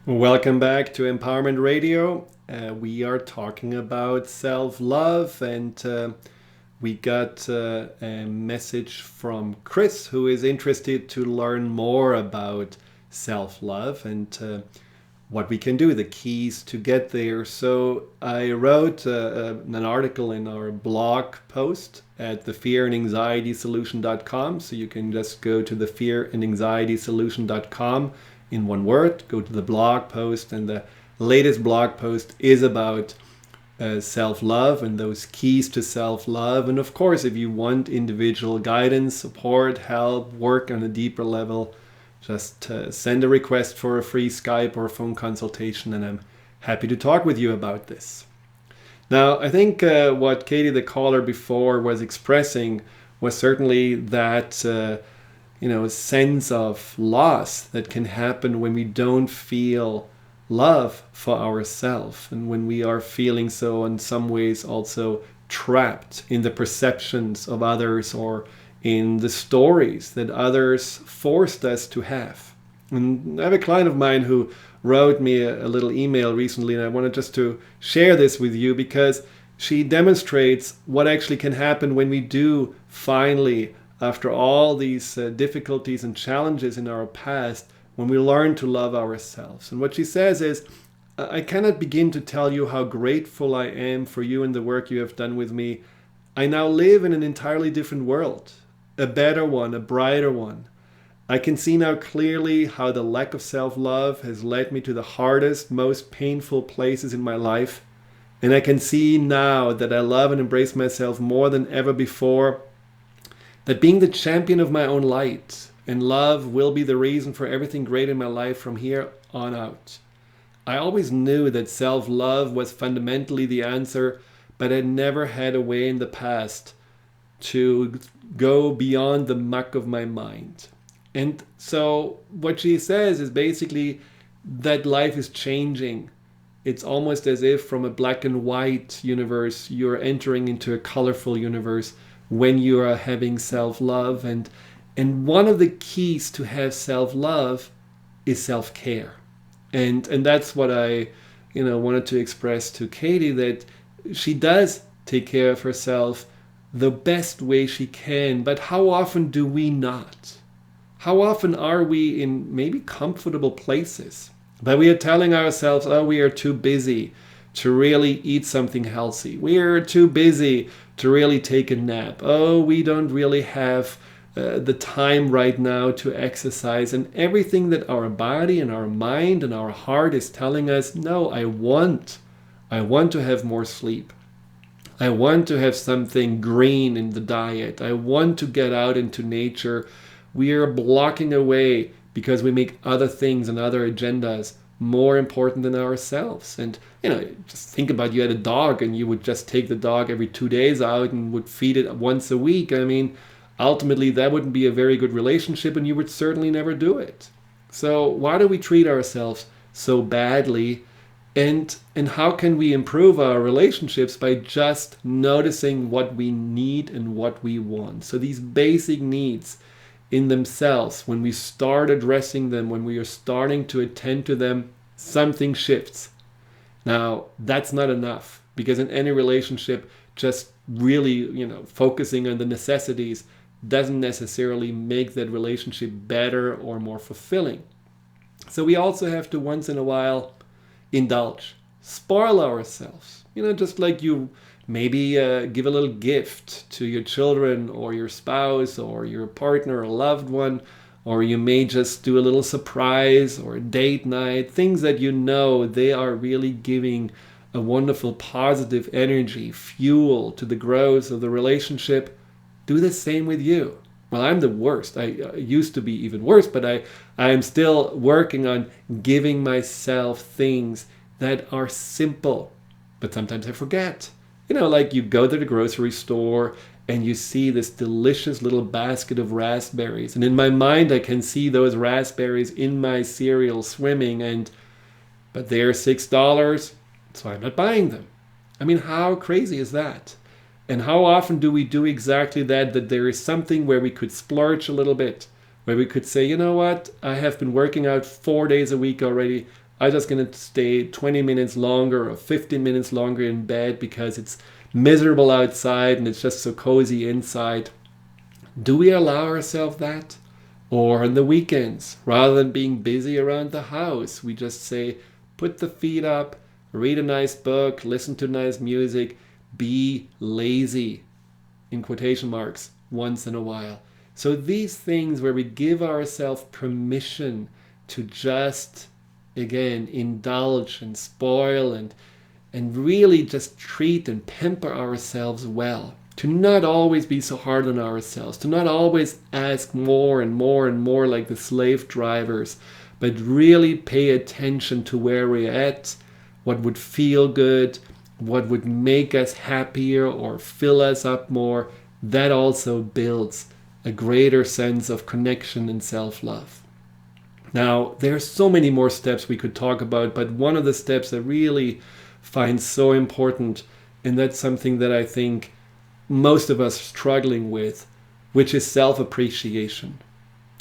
Welcome back to Empowerment Radio. We are talking about self-love, and we got a message from Chris, who is interested to learn more about self-love and what we can do, the keys to get there. So I wrote an article in our blog post at thefearandanxietysolution.com. So you can just go to thefearandanxietysolution.com in one word, go to the blog post, and the latest blog post is about self-love and those keys to self-love. And of course, if you want individual guidance, support, help, work on a deeper level, just send a request for a free Skype or phone consultation, and I'm happy to talk with you about this. Now, I think what Katie, the caller before, was expressing was certainly that sense of loss that can happen when we don't feel love for ourselves, and when we are feeling so in some ways also trapped in the perceptions of others or in the stories that others forced us to have. And I have a client of mine who wrote me a little email recently, and I wanted just to share this with you because she demonstrates what actually can happen when we do finally, after all these difficulties and challenges in our past, when we learn to love ourselves. And what she says is, I cannot begin to tell you how grateful I am for you and the work you have done with me. I now live in an entirely different world, a better one, a brighter one. I can see now clearly how the lack of self-love has led me to the hardest, most painful places in my life. And I can see now that I love and embrace myself more than ever before, that being the champion of my own light and love will be the reason for everything great in my life from here on out. I always knew that self-love was fundamentally the answer, but I never had a way in the past to go beyond the muck of my mind. And so what she says is basically that life is changing. It's almost as if from a black and white universe, you're entering into a colorful universe when you are having self-love. And one of the keys to have self-love is self-care. And that's what I wanted to express to Katie, that she does take care of herself the best way she can. But how often do we not? How often are we in maybe comfortable places, but we are telling ourselves, oh, we are too busy to really eat something healthy. We are too busy to really take a nap. Oh, we don't really have the time right now to exercise. And everything that our body and our mind and our heart is telling us, no, I want to have more sleep. I want to have something green in the diet. I want to get out into nature. We are blocking away because we make other things and other agendas more important than ourselves. And just think about, you had a dog and you would just take the dog every 2 days out and would feed it once a week. I mean, ultimately that wouldn't be a very good relationship, and you would certainly never do it. So why do we treat ourselves so badly? And how can we improve our relationships? By just noticing what we need and what we want. So these basic needs in themselves, when we start addressing them, when we are starting to attend to them, something shifts. Now, that's not enough, because in any relationship, just really, focusing on the necessities doesn't necessarily make that relationship better or more fulfilling. So we also have to once in a while indulge, spoil ourselves. Just like you maybe give a little gift to your children or your spouse or your partner or loved one, or you may just do a little surprise or a date night, things that they are really giving a wonderful positive energy, fuel to the growth of the relationship. Do the same with you. Well, I'm the worst. I used to be even worse, but I am still working on giving myself things that are simple, but sometimes I forget. Like you go to the grocery store and you see this delicious little basket of raspberries. And in my mind, I can see those raspberries in my cereal swimming, but they're $6, so I'm not buying them. I mean, how crazy is that? And how often do we do exactly that there is something where we could splurge a little bit, where we could say, you know what, I have been working out 4 days a week already. I'm just going to stay 20 minutes longer or 15 minutes longer in bed because it's miserable outside and it's just so cozy inside. Do we allow ourselves that? Or on the weekends, rather than being busy around the house, we just say, put the feet up, read a nice book, listen to nice music, be lazy, in quotation marks, once in a while. So these things where we give ourselves permission to just, again, indulge and spoil and really just treat and pamper ourselves well. To not always be so hard on ourselves, to not always ask more and more and more like the slave drivers, but really pay attention to where we're at, what would feel good, what would make us happier or fill us up more. That also builds a greater sense of connection and self-love. Now, there's so many more steps we could talk about, but one of the steps I really find so important, and that's something that I think most of us are struggling with, which is self-appreciation.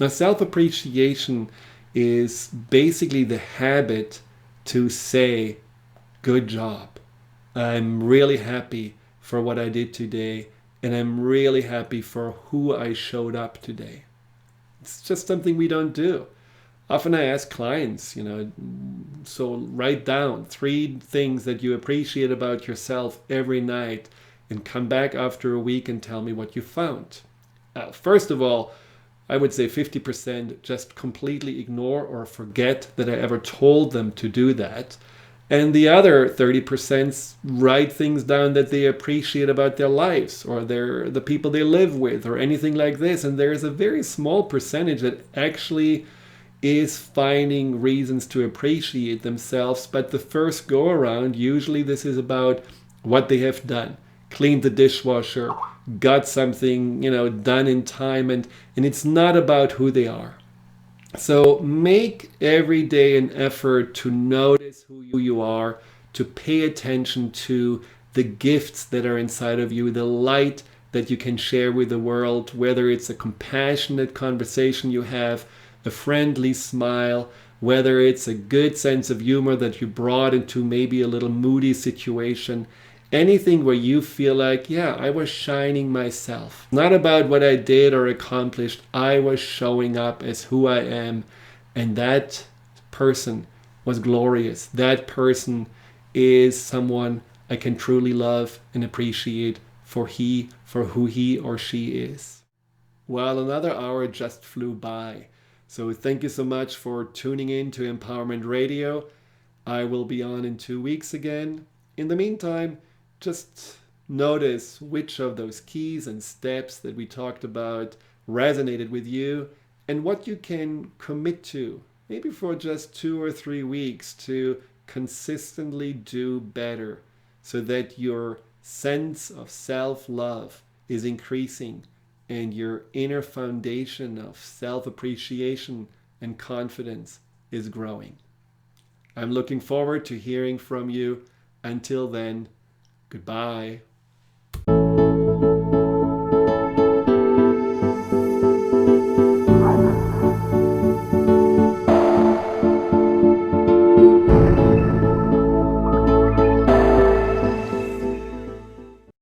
Now, self-appreciation is basically the habit to say, good job. I'm really happy for what I did today, and I'm really happy for who I showed up today. It's just something we don't do. Often I ask clients, so write down 3 things that you appreciate about yourself every night and come back after a week and tell me what you found. First of all, I would say 50% just completely ignore or forget that I ever told them to do that. And the other 30% write things down that they appreciate about their lives or the people they live with or anything like this. And there's a very small percentage that actually is finding reasons to appreciate themselves. But the first go around, usually this is about what they have done. Cleaned the dishwasher, got something, done in time, and it's not about who they are. So make every day an effort to notice who you are, to pay attention to the gifts that are inside of you, the light that you can share with the world, whether it's a compassionate conversation you have, a friendly smile, whether it's a good sense of humor that you brought into maybe a little moody situation. Anything where you feel like, yeah, I was shining myself. Not about what I did or accomplished. I was showing up as who I am. And that person was glorious. That person is someone I can truly love and appreciate for who he or she is. Well, another hour just flew by. So thank you so much for tuning in to Empowerment Radio. I will be on in 2 weeks again. In the meantime, just notice which of those keys and steps that we talked about resonated with you and what you can commit to, maybe for just 2 or 3 weeks, to consistently do better so that your sense of self-love is increasing and your inner foundation of self-appreciation and confidence is growing. I'm looking forward to hearing from you. Until then, goodbye.